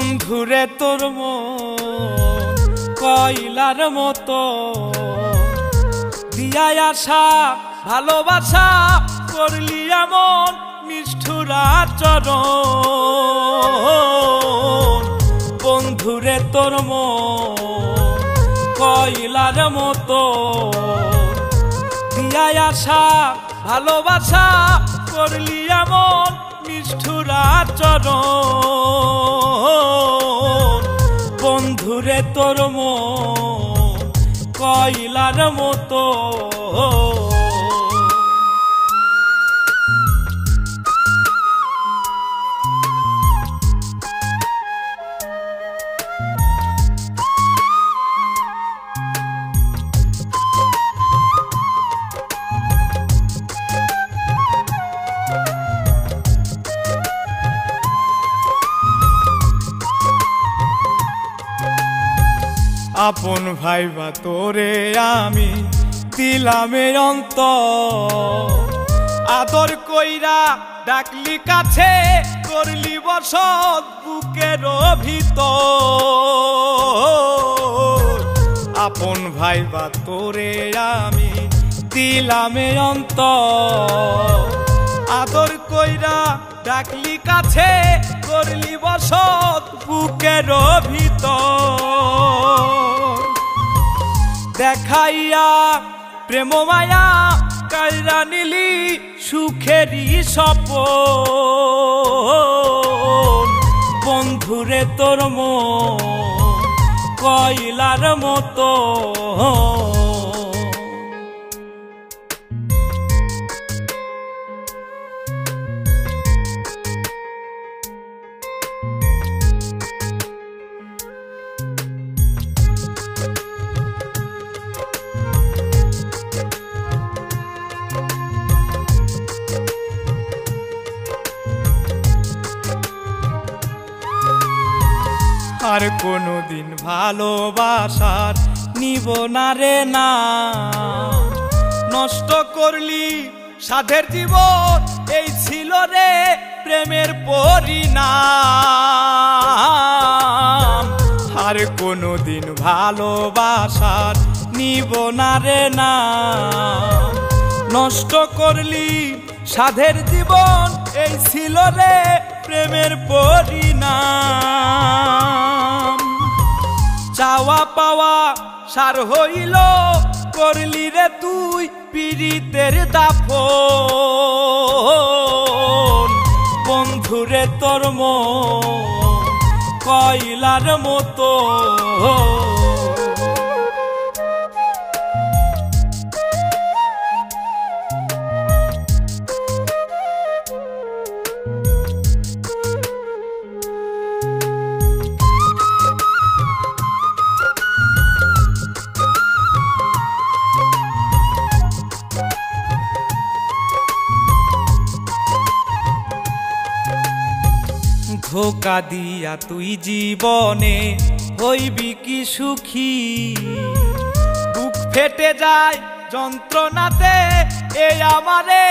বন্ধুরে তোর মন কয়লার মতো দিয়া আশা ভালোবাসা করলি এমন নিষ্ঠুর আচরণ। বন্ধুরে তোর মন কয়লার মতো দিয়া আশা ভালোবাসা করলি এমন নিষ্ঠুর আচরণ। বন্ধুরে তোর মন কয়লার মতো। আপন ভাইবা তোরে আমি দিলামে অন্তর, আদর কইরা ডাকলি কাছে করলি বসত বুকের ভিতর। আপন ভাইবা তোরে আমি দিলামে অন্তর, আদর কইরা ডাকলি কাছে করলি বসত বুকের ভিতর। দেখাইয়া প্রেম মায়া কাইরা নিলি সুখেরই সপন। বন্ধুরে তোর মন কয়লার মতো। আর কোনোদিন ভালোবাসার নিব না রে না, নষ্ট করলি সাধের জীবন এই ছিল রে প্রেমের পরিণাম। আর কোনোদিন ভালোবাসার নিব না রে না, নষ্ট করলি সাধের জীবন এই ছিল রে প্রেমের পরিণাম। চাওয়া পাওয়া সার হইল করলি রে তুই পীড়িতের দাফন। বন্ধুরে তোর মন কয়লার মতো। ধোকা দিয়া তুই জীবনে হইবি কি সুখী, বুক ফেটে যায় যন্ত্রণাতে এই আমারে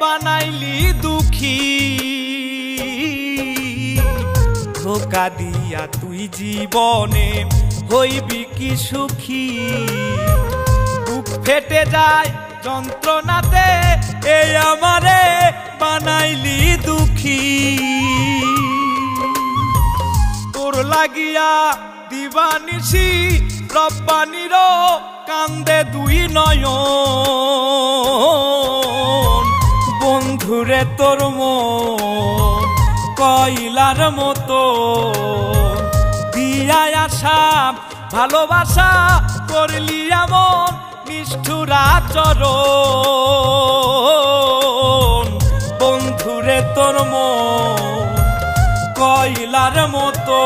বানাইলি দুঃখী। ধোকা দিয়া তুই জীবনে হইবি কি সুখী, বুক ফেটে যায় যন্ত্রণাতে এই আমারে বানাইলি দুঃখী। তোর লাগিয়া দিবানিসি রব্বানির কান্দে দুই নয়ন। বন্ধুরে তোর মন কয়লার মতো দিয়া আশা ভালোবাসা করলি এমন নিষ্ঠুর আচরণ। বন্ধুরে তোর মন কয়লার মতো।